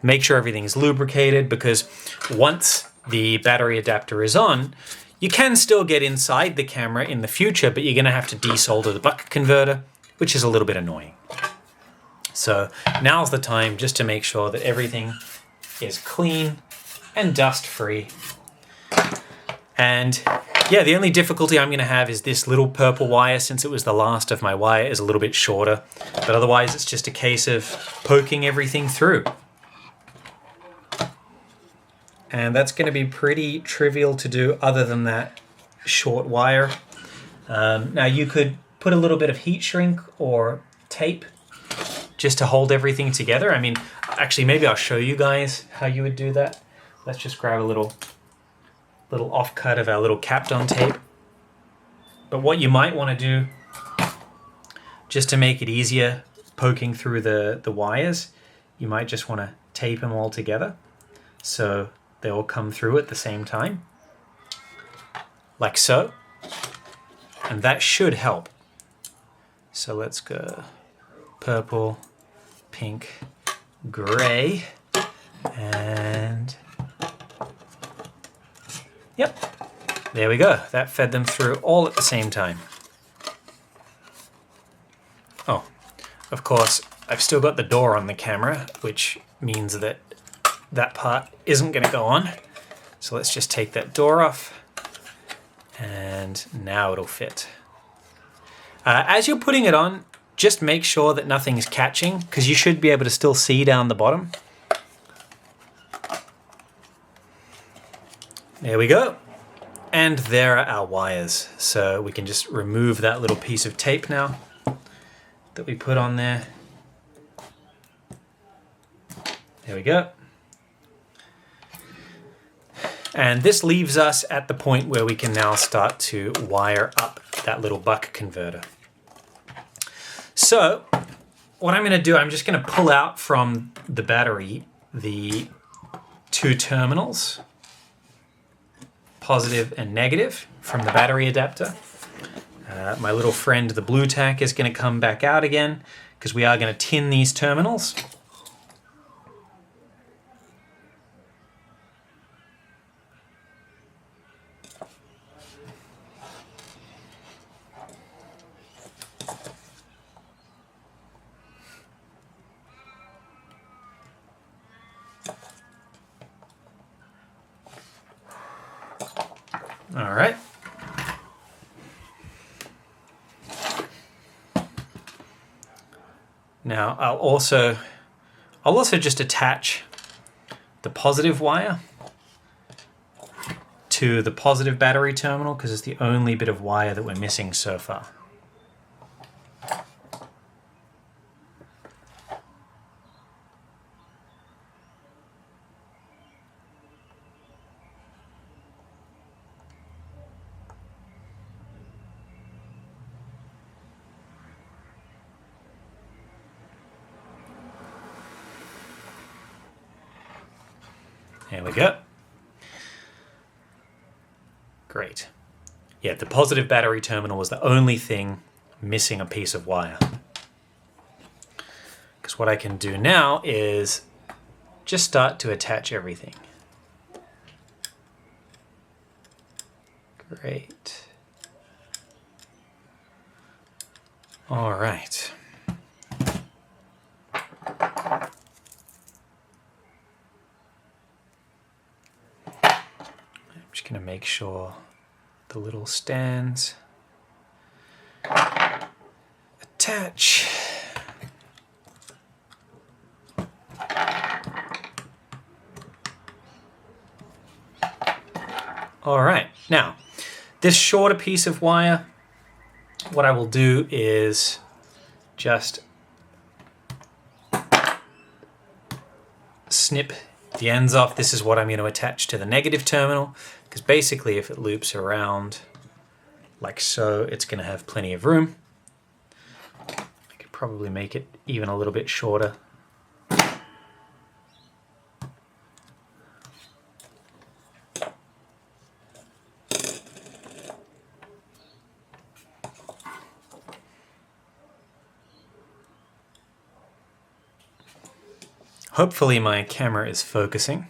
Make sure everything's lubricated, because once the battery adapter is on, you can still get inside the camera in the future, but you're going to have to desolder the buck converter, which is a little bit annoying. So now's the time just to make sure that everything is clean and dust-free. And yeah, the only difficulty I'm going to have is this little purple wire, since it was the last of my wire, is a little bit shorter. But otherwise, it's just a case of poking everything through. And that's going to be pretty trivial to do other than that short wire. Now you could put a little bit of heat shrink or tape just to hold everything together. I mean, actually, maybe I'll show you guys how you would do that. Let's just grab a little offcut of our little Kapton tape. But what you might want to do, just to make it easier poking through the wires, you might just want to tape them all together so they all come through at the same time, like so. And that should help. So let's go purple, pink, gray, and yep, there we go. That fed them through all at the same time. Oh, of course, I've still got the door on the camera, which means that that part isn't going to go on. So let's just take that door off, and now it'll fit. As you're putting it on, just make sure that nothing's catching, because you should be able to still see down the bottom. There we go. And there are our wires. So we can just remove that little piece of tape now that we put on there. There we go. And this leaves us at the point where we can now start to wire up that little buck converter. So what I'm going to do, I'm just going to pull out from the battery the two terminals, positive and negative, from the battery adapter. My little friend, the blue tack, is going to come back out again because we are going to tin these terminals. All right. Now I'll also just attach the positive wire to the positive battery terminal because it's the only bit of wire that we're missing so far. There we go. Great. Yeah, the positive battery terminal was the only thing missing a piece of wire. Because what I can do now is just start to attach everything. Great. All right. Going to make sure the little stands attach. All right, now this shorter piece of wire, what I will do is just snip the ends off. This is what I'm going to attach to the negative terminal, because basically if it loops around like so, it's going to have plenty of room. I could probably make it even a little bit shorter. Hopefully my camera is focusing.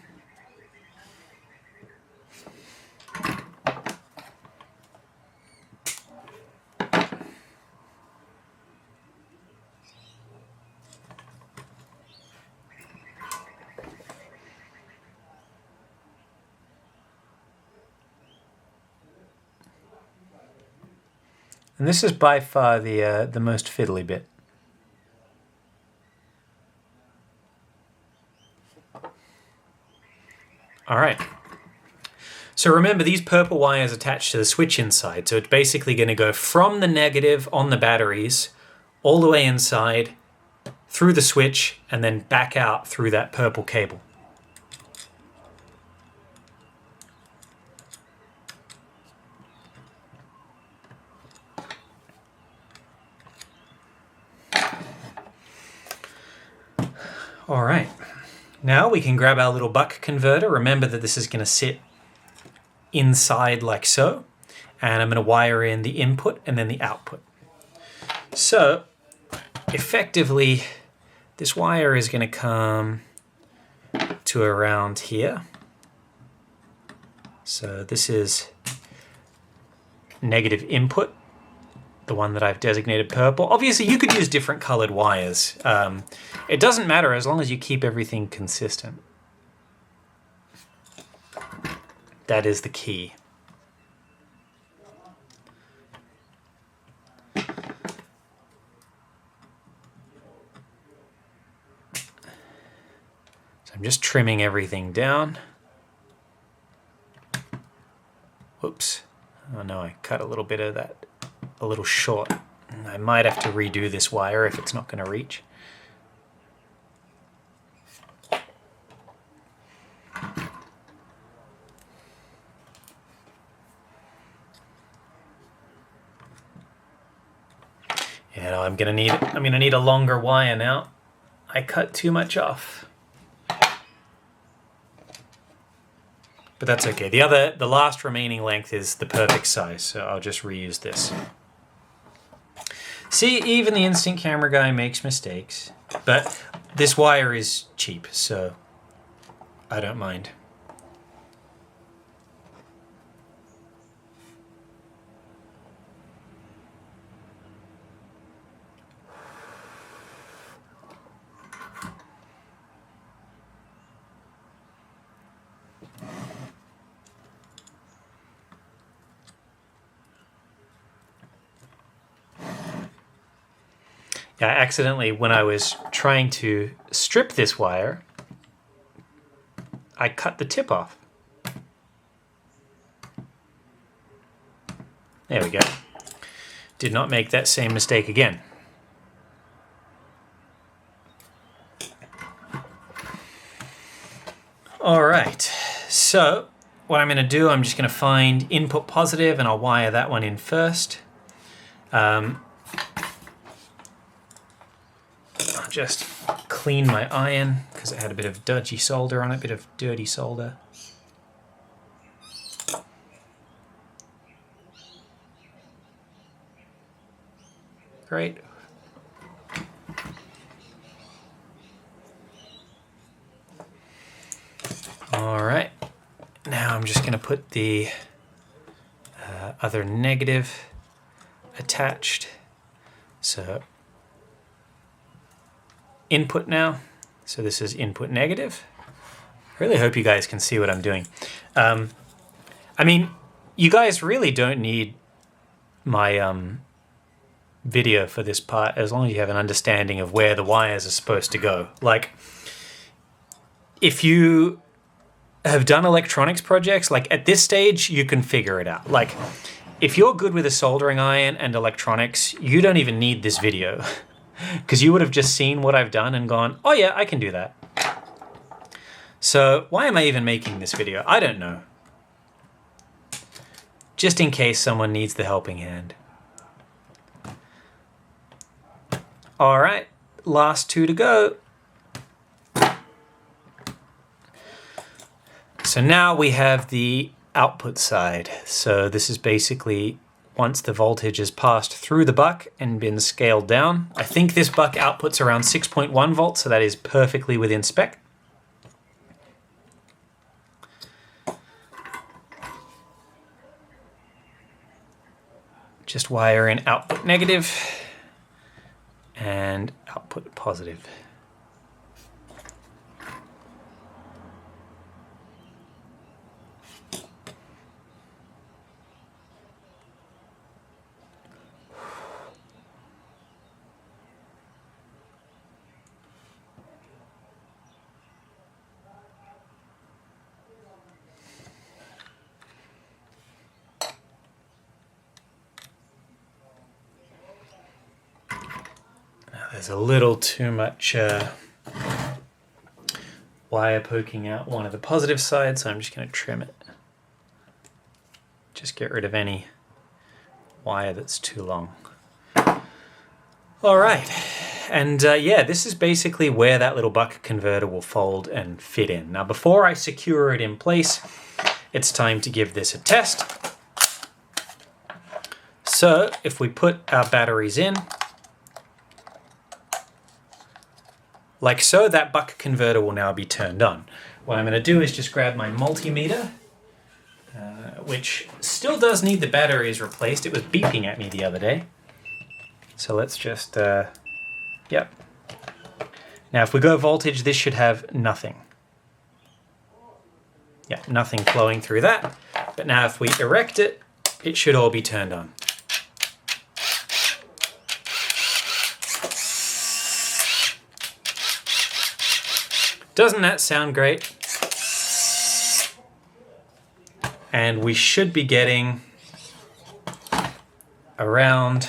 And this is by far the most fiddly bit. All right. So remember, these purple wires attached to the switch inside. So it's basically going to go from the negative on the batteries all the way inside through the switch and then back out through that purple cable. All right. Now we can grab our little buck converter. Remember that this is going to sit inside like so. And I'm going to wire in the input and then the output. So effectively, this wire is going to come to around here. So this is negative input, the one that I've designated purple. Obviously, you could use different colored wires. It doesn't matter as long as you keep everything consistent. That is the key. So I'm just trimming everything down. Whoops. Oh no, I cut a little bit of that a little short. I might have to redo this wire if it's not going to reach. Yeah, no, I'm gonna need a longer wire now. I cut too much off. But that's okay. The last remaining length is the perfect size, so I'll just reuse this. See, even the instant camera guy makes mistakes, but this wire is cheap, so I don't mind. Yeah, accidentally, when I was trying to strip this wire, I cut the tip off. There we go. Did not make that same mistake again. All right, so what I'm going to do, I'm just going to find input positive and I'll wire that one in first. I'll just clean my iron because it had a bit of dodgy solder on it, a bit of dirty solder. Great. All right, now I'm just going to put the other negative attached. So input now. So this is input negative. I really hope you guys can see what I'm doing. I mean, you guys really don't need my video for this part as long as you have an understanding of where the wires are supposed to go. Like, if you have done electronics projects, like at this stage, you can figure it out. Like, if you're good with a soldering iron and electronics, you don't even need this video because you would have just seen what I've done and gone, oh yeah, I can do that. So why am I even making this video? I don't know. Just in case someone needs the helping hand. All right, last two to go. So now we have the output side. So this is basically once the voltage has passed through the buck and been scaled down. I think this buck outputs around 6.1 volts, so that is perfectly within spec. Just wire in output negative and output positive. There's a little too much wire poking out one of the positive sides, so I'm just going to trim it. Just get rid of any wire that's too long. All right, and yeah, this is basically where that little buck converter will fold and fit in. Now, before I secure it in place, it's time to give this a test. So if we put our batteries in, like so, that buck converter will now be turned on. What I'm going to do is just grab my multimeter, which still does need the batteries replaced. It was beeping at me the other day. So let's just, yep. Now if we go voltage, this should have nothing. Yeah, nothing flowing through that. But now if we erect it, it should all be turned on. Doesn't that sound great? And we should be getting around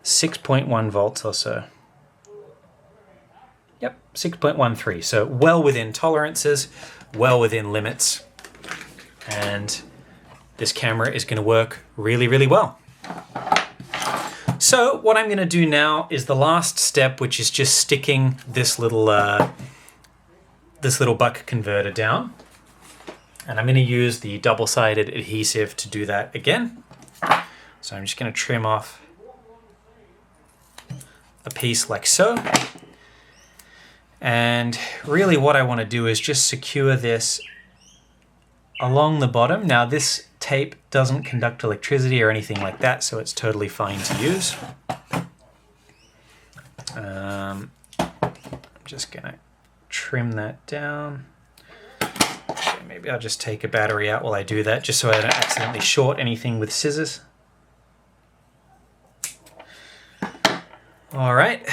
6.1 volts or so. Yep, 6.13. So well within tolerances, well within limits. And this camera is going to work really, really well. So what I'm going to do now is the last step, which is just sticking this little buck converter down. And I'm going to use the double-sided adhesive to do that again. So I'm just going to trim off a piece like so. And really what I want to do is just secure this along the bottom. Now this tape doesn't conduct electricity or anything like that, so it's totally fine to use. I'm just going to trim that down. Okay, maybe I'll just take a battery out while I do that, just so I don't accidentally short anything with scissors. All right,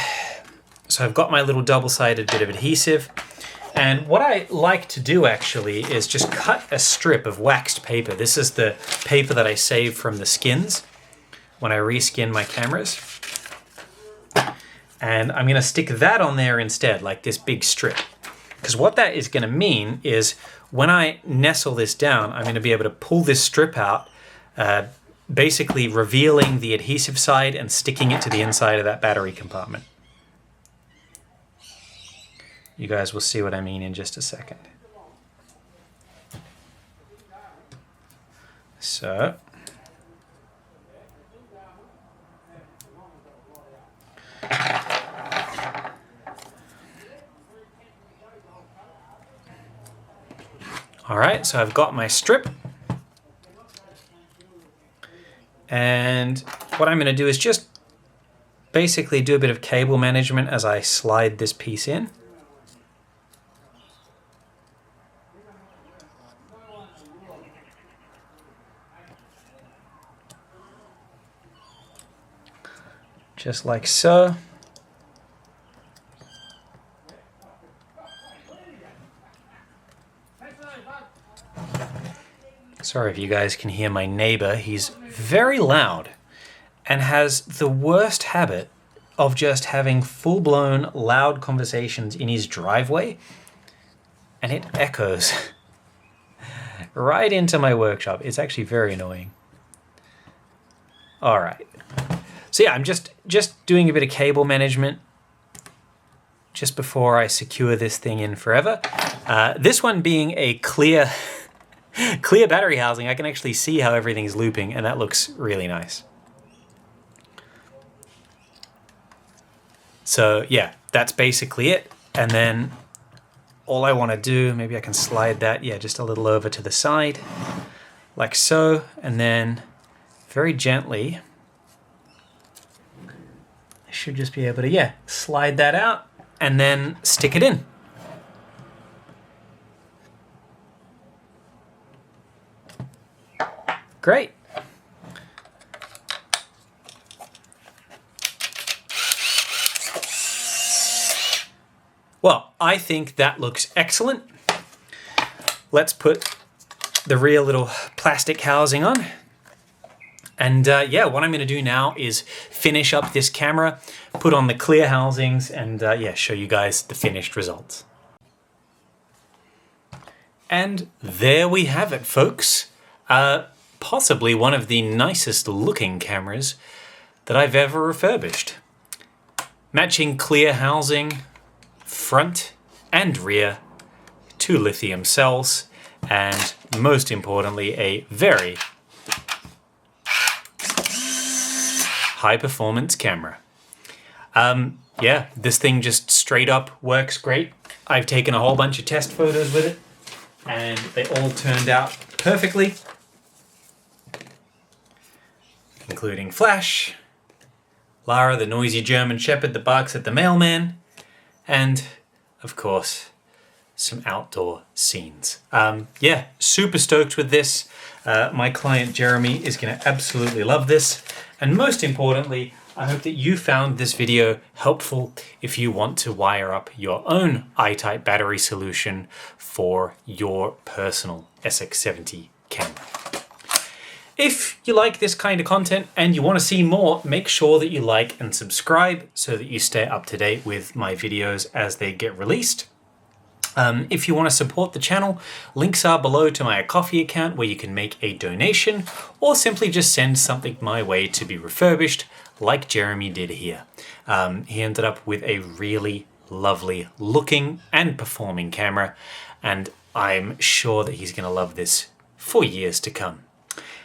so I've got my little double-sided bit of adhesive, and what I like to do actually is just cut a strip of waxed paper. This is the paper that I save from the skins when I reskin my cameras. And I'm going to stick that on there instead, like this big strip. Because what that is going to mean is when I nestle this down, I'm going to be able to pull this strip out, basically revealing the adhesive side and sticking it to the inside of that battery compartment. You guys will see what I mean in just a second. So, all right, so I've got my strip. And what I'm going to do is just basically do a bit of cable management as I slide this piece in. Just like so. Sorry if you guys can hear my neighbor. He's very loud and has the worst habit of just having full-blown loud conversations in his driveway, and it echoes right into my workshop. It's actually very annoying. All right. So yeah, I'm just doing a bit of cable management just before I secure this thing in forever. This one being a clear battery housing, I can actually see how everything's looping, and that looks really nice. So yeah, that's basically it. And then all I want to do, maybe I can slide that, yeah, just a little over to the side, like so, and then very gently, I should just be able to, yeah, slide that out and then stick it in. Great. Well, I think that looks excellent. Let's put the real little plastic housing on. And yeah, what I'm going to do now is finish up this camera, put on the clear housings, and yeah, show you guys the finished results. And there we have it, folks. Possibly one of the nicest looking cameras that I've ever refurbished. Matching clear housing, front and rear, 2 lithium cells, and most importantly, a very high performance camera. Yeah, this thing just straight up works great. I've taken a whole bunch of test photos with it, and they all turned out perfectly, including Flash, Lara, the noisy German Shepherd that barks at the mailman, and, of course, some outdoor scenes. Yeah, super stoked with this. My client Jeremy is going to absolutely love this. And most importantly, I hope that you found this video helpful if you want to wire up your own I-type battery solution for your personal SX-70 camera. If you like this kind of content and you want to see more, make sure that you like and subscribe so that you stay up to date with my videos as they get released. If you want to support the channel, links are below to my Ko-fi account where you can make a donation or simply just send something my way to be refurbished like Jeremy did here. He ended up with a really lovely looking and performing camera, and I'm sure that he's going to love this for years to come.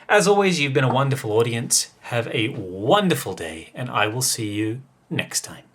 As always, you've been a wonderful audience. Have a wonderful day, and I will see you next time.